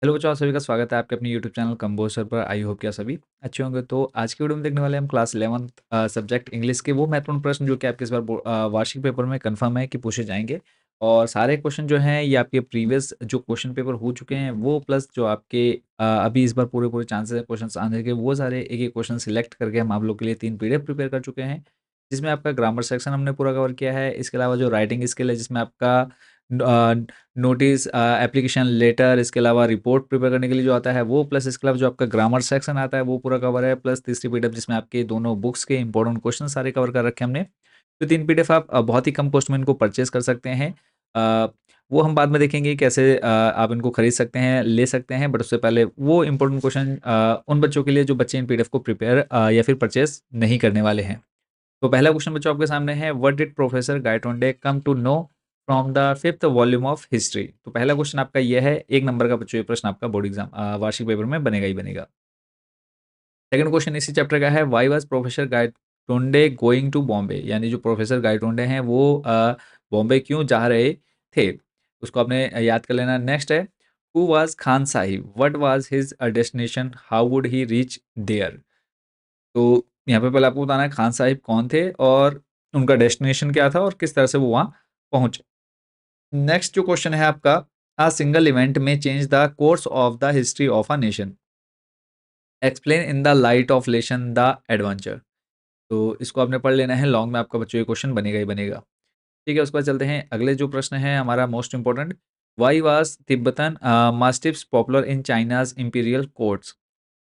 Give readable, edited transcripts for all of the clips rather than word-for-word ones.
Hello बच्चों, आप सभी का स्वागत है आपके अपने यूट्यूब चैनल कंबोसर पर। आई होप कि आप सभी अच्छे होंगे। तो आज की वीडियो में देखने वाले हैं हम क्लास 11th सब्जेक्ट इंग्लिश के वो महत्वपूर्ण प्रश्न जो कि आपके इस बार वार्षिक पेपर में कंफर्म है कि पूछे जाएंगे। और सारे क्वेश्चन जो हैं ये आपके प्रीवियस जो क्वेश्चन पेपर हो चुके हैं वो प्लस जो आपके अभी इस बार पूरे पूरे चांसेस हैं क्वेश्चन आने के, वो सारे एक एक क्वेश्चन सिलेक्ट करके हम आप लोग के लिए 3 पीडीएफ प्रिपेयर कर चुके हैं। जिसमें आपका ग्रामर सेक्शन हमने पूरा कवर किया है। इसके अलावा जो राइटिंग स्किल है जिसमें आपका नोटिस, एप्लीकेशन लेटर, इसके अलावा रिपोर्ट प्रिपेयर करने के लिए जो आता है वो, प्लस इसके अलावा जो आपका ग्रामर सेक्शन आता है वो पूरा कवर है, प्लस तीसरी पीडीएफ जिसमें आपके दोनों बुक्स के इंपॉर्टेंट क्वेश्चन सारे कवर कर रखे हैं हमने। तो 3 पीडीएफ आप बहुत ही कम कॉस्ट में इनको परचेज कर सकते हैं। वो हम बाद में देखेंगे कैसे आप इनको खरीद सकते हैं, ले सकते हैं, बट उससे पहले वो इंपॉर्टेंट क्वेश्चन उन बच्चों के लिए जो बच्चे इन पीडीएफ को प्रिपेयर या फिर परचेज नहीं करने वाले हैं। तो पहला क्वेश्चन बच्चों आपके सामने है, what did professor Gaitonde come to know from the 5th volume of history. तो पहला क्वेश्चन आपका यह है, 1 नंबर का बच्चों ये प्रश्न आपका बोर्ड एग्जाम वार्षिक पेपर में बनेगा ही बनेगा। सेकंड क्वेश्चन इसी चैप्टर का है, why was professor Gaitonde going to Bombay, यानी जो प्रोफेसर गायटोंडे हैं वो बॉम्बे क्यों जा रहे थे, उसको आपने याद कर लेना। नेक्स्ट है, who was Khan Sahib, what was his destination, how would he reach there. तो यहाँ पे पहले आपको बताना है खान साहिब कौन थे और उनका डेस्टिनेशन क्या था और किस तरह से वो वहाँ पहुँचे। नेक्स्ट जो क्वेश्चन है आपका, अ सिंगल इवेंट में change the course of the history of a nation, explain in the light of lesson the adventure. तो इसको आपने पढ़ लेना है, लॉन्ग में आपका बच्चों ये क्वेश्चन बनेगा ही बनेगा। ठीक है, उसके बाद चलते हैं अगले जो प्रश्न है हमारा most important, why was Tibetan mastiffs popular in China's imperial courts.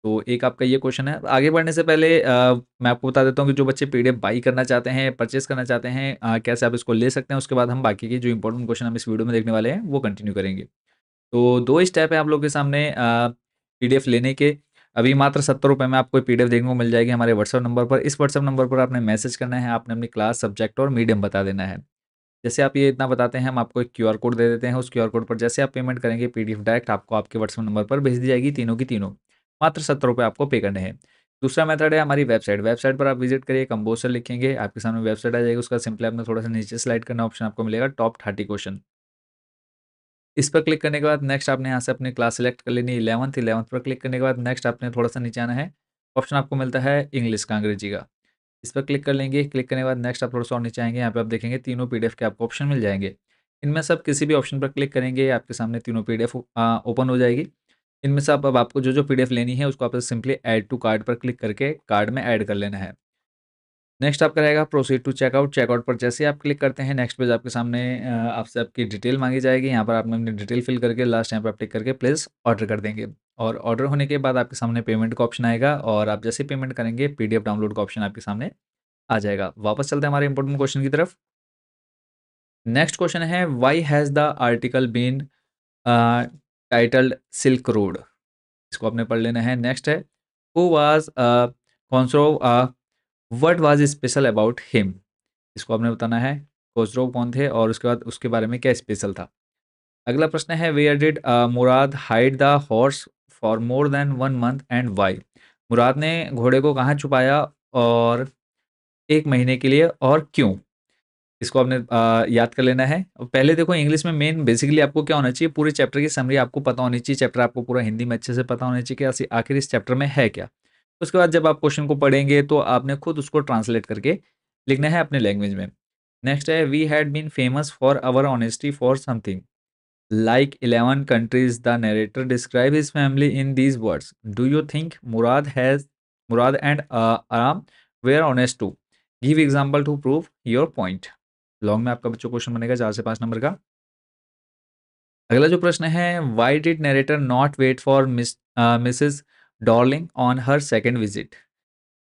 तो एक आपका ये क्वेश्चन है। आगे बढ़ने से पहले मैं आपको बता देता हूँ कि जो बच्चे पीडीएफ बाई करना चाहते हैं, परचेस करना चाहते हैं, कैसे आप इसको ले सकते हैं। उसके बाद हम बाकी के जो इंपॉर्टेंट क्वेश्चन हम इस वीडियो में देखने वाले हैं वो कंटिन्यू करेंगे। तो 2 स्टेप है आप लोग के सामने पीडीएफ लेने के। अभी मात्र ₹70 में आपको पीडीएफ देखने को मिल जाएगी हमारे व्हाट्सएप नंबर पर। इस व्हाट्सएप नंबर पर आपने मैसेज करना है, आपने अपनी क्लास, सब्जेक्ट और मीडियम बता देना है। जैसे आप ये इतना बताते हैं, हम आपको एक क्यूआर कोड दे देते हैं। उस क्यूआर कोड पर जैसे आप पेमेंट करेंगे, पीडीएफ डायरेक्ट आपको आपके व्हाट्सएप नंबर पर भेज दी जाएगी, तीनों की तीनों। मात्र ₹70 आपको पे करने हैं। दूसरा मेथड है हमारी वेबसाइट। वेबसाइट पर आप विजिट करिए, कंपोज़र लिखेंगे, आपके सामने वेबसाइट आ जाएगी। उसका सिंपली आपने थोड़ा-सा नीचे स्लाइड करना, ऑप्शन आपको मिलेगा टॉप 30 क्वेश्चन। इस पर क्लिक करने के बाद नेक्स्ट आपने यहाँ से अपनी क्लास सेलेक्ट कर लेनी है 11th। 11th पर क्लिक करने के बाद नेक्स्ट आपने थोड़ा-सा नीचे आना है। ऑप्शन आपको मिलता है इंग्लिश का, अंग्रेजी का। इस पर क्लिक कर लेंगे। क्लिक करने के बाद नेक्स्ट आप थोड़ा-सा और नीचे आएँगे, यहाँ पे आप देखेंगे तीनों पीडीएफ के आपको ऑप्शन मिल जाएँगे। इनमें से आप किसी भी ऑप्शन पर क्लिक करेंगे, आपके सामने तीनों पीडीएफ ओपन हो जाएगी। इनमें से अब आपको जो-जो पीडीएफ लेनी है उसको आप सिंपली ऐड टू कार्ट पर क्लिक करके कार्ट में ऐड कर लेना है। नेक्स्ट आपका रहेगा प्रोसीड टू चेकआउट। चेकआउट पर जैसे ही आप क्लिक करते हैं, नेक्स्ट पेज आपके सामने आपसे आपकी डिटेल माँगी जाएगी। यहाँ पर आपने अपनी डिटेल फिल करके लास्ट यहाँ पे आप टिक करके प्लेस ऑर्डर कर देंगे। और ऑर्डर होने के बाद आपके सामने पेमेंट का ऑप्शन आएगा और आप जैसे ही पेमेंट करेंगे, पीडीएफ डाउनलोड का ऑप्शन आपके सामने आ जाएगा। वापस चलते हैं हमारे इंपॉर्टेंट क्वेश्चन की तरफ। नेक्स्ट क्वेश्चन है, why has the article been titled silk road. इसको आपने पढ़ लेना है। नेक्स्ट है, who was Khusro, what was special about him. इसको आपने बताना है खसरो कौन थे और उसके बाद उसके बारे में क्या स्पेशल था। अगला प्रश्न है, where did Murad hide the horse for more than 1 month and why. Murad ने घोड़े को कहाँ छुपाया और 1 महीने के लिए और क्यों। इसको आपने याद कर लेना है। और पहले देखो इंग्लिश में मेन बेसिकली आपको क्या होना चाहिए, पूरे चैप्टर की समरी आपको पता होनी चाहिए। चैप्टर आपको पूरा हिंदी में अच्छे से पता होना चाहिए कि आखिर इस चैप्टर में है क्या। उसके बाद जब आप क्वेश्चन को पढ़ेंगे तो आपने खुद उसको ट्रांसलेट करके लिखना है अपने लैंग्वेज में। नेक्स्ट है, we had been famous for our honesty for something like 11 countries, the narrator describe his family in these words, do you think Murad and Aram were honest too, give example to prove your point. Long में आपका बच्चों question बनेगा 4 से 5 number का। अगला जो प्रश्न है, why did narrator not wait for Mrs Dorling on her second visit.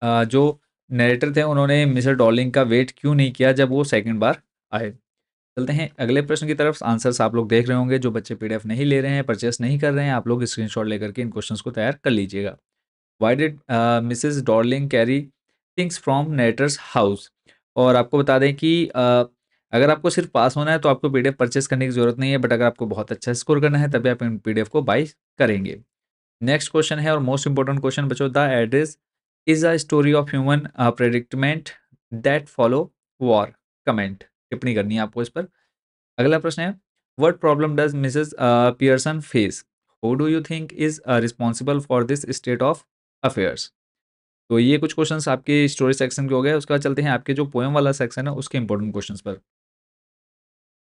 जो नरेटर थे उन्होंने मिसेस डॉर्लिंग का वेट क्यों नहीं किया जब वो सेकंड बार आए। चलते हैं अगले प्रश्न की तरफ। आंसर्स आप लोग देख रहे होंगे। जो बच्चे पीडीएफ नहीं ले रहे हैं, परचेस नहीं कर रहे हैं, आप लोग स्क्रीनशॉट लेकर के इन क्वेश्चंस को तैयार कर लीजिएगा। Why did Mrs Darling carry things from narrator's house. और आपको बता दें कि अगर आपको सिर्फ पास होना है तो आपको पीडीएफ परचेस करने की ज़रूरत नहीं है, बट अगर आपको बहुत अच्छा स्कोर करना है तभी आप इन पीडीएफ को बाई करेंगे। नेक्स्ट क्वेश्चन है और मोस्ट इंपॉर्टेंट क्वेश्चन बच्चों, the address is a story of human predicament that follow war. Comment, टिप्पणी करनी है आपको इस पर। अगला प्रश्न है, what problem does Mrs Pearson face. Who do you think is responsible for this state of affairs. तो ये कुछ क्वेश्चंस आपके स्टोरी सेक्शन के हो गए। उसके बाद चलते हैं आपके जो पोएम वाला सेक्शन है उसके इंपॉर्टेंट क्वेश्चंस पर।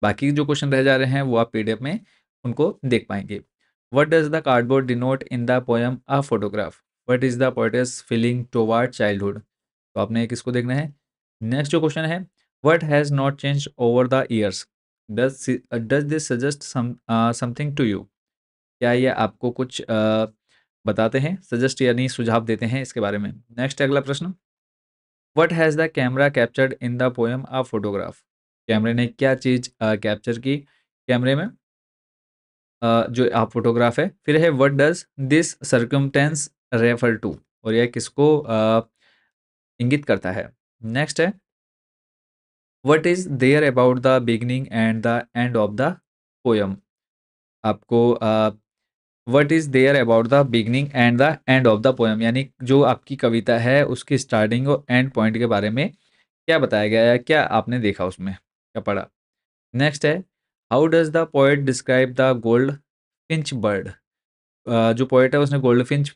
बाकी जो क्वेश्चन रह जा रहे हैं वो आप पीडीएफ में उनको देख पाएंगे। What does the cardboard denote in the poem a photograph. What is the poet's feeling toward childhood. तो आपने किसको देखना है। नेक्स्ट जो क्वेश्चन है, what has not change over the years. Does this suggest something to you. क्या ये आपको कुछ बताते हैं, सजेस्ट यानी सुझाव देते हैं इसके बारे में। नेक्स्ट अगला प्रश्न, what has the camera captured in the poem a photograph. कैमरे ने क्या चीज़ कैप्चर की कैमरे में, जो आप फोटोग्राफ है। फिर है what does this circumstance refer to, और यह किसको इंगित करता है। नेक्स्ट है, what is there about the beginning and the end of the poem. आपको what is there about the beginning and the end of the poem, यानी जो आपकी कविता है उसकी स्टार्टिंग और एंड पॉइंट के बारे में क्या बताया गया है, क्या आपने देखा उसमें, क्या पढ़ा। नेक्स्ट है, how does the poet describe the gold Finch bird. जो पोएट है उसने गोल्ड फिंच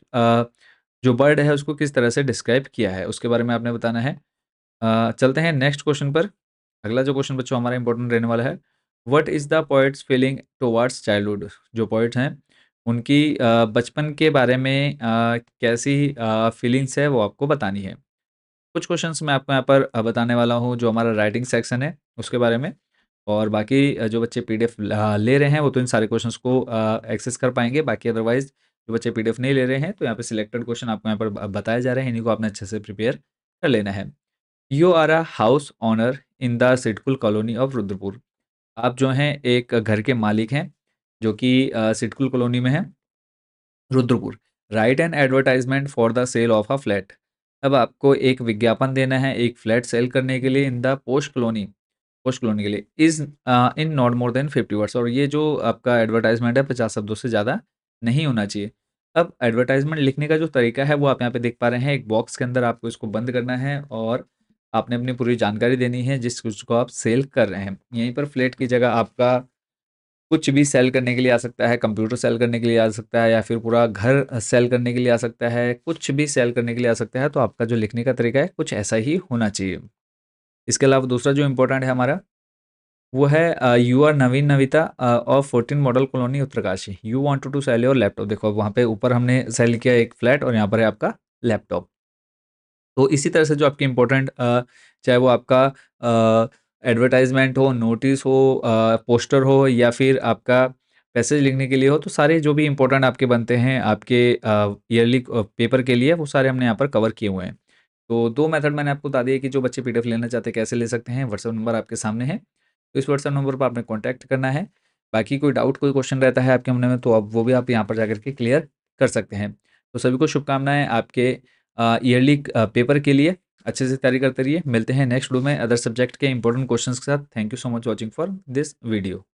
जो बर्ड है उसको किस तरह से डिस्क्राइब किया है, उसके बारे में आपने बताना है। चलते हैं नेक्स्ट क्वेश्चन पर। अगला जो क्वेश्चन बच्चों हमारा इंपॉर्टेंट रहने वाला है, what is the poet's feeling towards childhood. जो पोएट्स हैं उनकी बचपन के बारे में कैसी फीलिंग्स है वो आपको बतानी है। कुछ क्वेश्चंस मैं आपको यहाँ पर बताने वाला हूँ जो हमारा राइटिंग सेक्शन है उसके बारे में। और बाकी जो बच्चे पीडीएफ ले रहे हैं वो तो इन सारे क्वेश्चंस को एक्सेस कर पाएंगे। बाकी अदरवाइज जो बच्चे पीडीएफ नहीं ले रहे हैं तो यहाँ पे सिलेक्टेड क्वेश्चन आपको यहाँ पर बताए जा रहे हैं, इन्हीं को आपने अच्छे से प्रिपेयर कर लेना है। You are a house owner in the Sidcul colony of Rudrapur. आप जो हैं एक घर के मालिक हैं जो कि सिडकुल कॉलोनी में है, Rudrapur. Write an advertisement for the sale of a flat. अब आपको एक विज्ञापन देना है एक फ्लैट सेल करने के लिए इन द पोस्ट कॉलोनी के लिए is in not more than 50 words. और ये जो आपका एडवर्टाइजमेंट है 50 शब्दों से ज़्यादा नहीं होना चाहिए। अब एडवर्टाइजमेंट लिखने का जो तरीका है वो आप यहाँ पे देख पा रहे हैं, एक बॉक्स के अंदर आपको इसको बंद करना है और आपने अपनी पूरी जानकारी देनी है जिस चीज़ को आप सेल कर रहे हैं। यहीं पर फ्लैट की जगह आपका कुछ भी सेल करने के लिए आ सकता है, कंप्यूटर सेल करने के लिए आ सकता है, या फिर पूरा घर सेल करने के लिए आ सकता है, कुछ भी सेल करने के लिए आ सकता है। तो आपका जो लिखने का तरीका है कुछ ऐसा ही होना चाहिए। इसके अलावा दूसरा जो इम्पोर्टेंट है हमारा वो है you are Naveen Navita of 14 model colony Uttarkashi, you want to sell your laptop. देखो अब वहाँ पे ऊपर हमने सेल किया एक फ्लैट और यहाँ पर है आपका लैपटॉप। तो इसी तरह से जो आपकी इम्पोर्टेंट चाहे वो आपका एडवर्टाइजमेंट हो, नोटिस हो, पोस्टर हो, या फिर आपका पैसेज लिखने के लिए हो, तो सारे जो भी इम्पोर्टेंट आपके बनते हैं आपके ईयरली पेपर के लिए वो सारे हमने यहाँ पर कवर किए हुए हैं। तो 2 मेथड मैंने आपको बता दिए कि जो बच्चे पीडीएफ लेना चाहते हैं कैसे ले सकते हैं। व्हाट्सएप नंबर आपके सामने है, तो इस व्हाट्सएप नंबर पर आपने कॉन्टैक्ट करना है। बाकी कोई डाउट कोई क्वेश्चन रहता है आपके मन में तो अब वो भी आप यहाँ पर जाकर के क्लियर कर सकते हैं। तो सभी को शुभकामनाएँ आपके ईयरली पेपर के लिए। अच्छे से तैयारी करते रहिए। मिलते हैं नेक्स्ट वीडियो में अदर सब्जेक्ट के इंपॉर्टेंट क्वेश्चंस के साथ। Thank you so much watching for this video.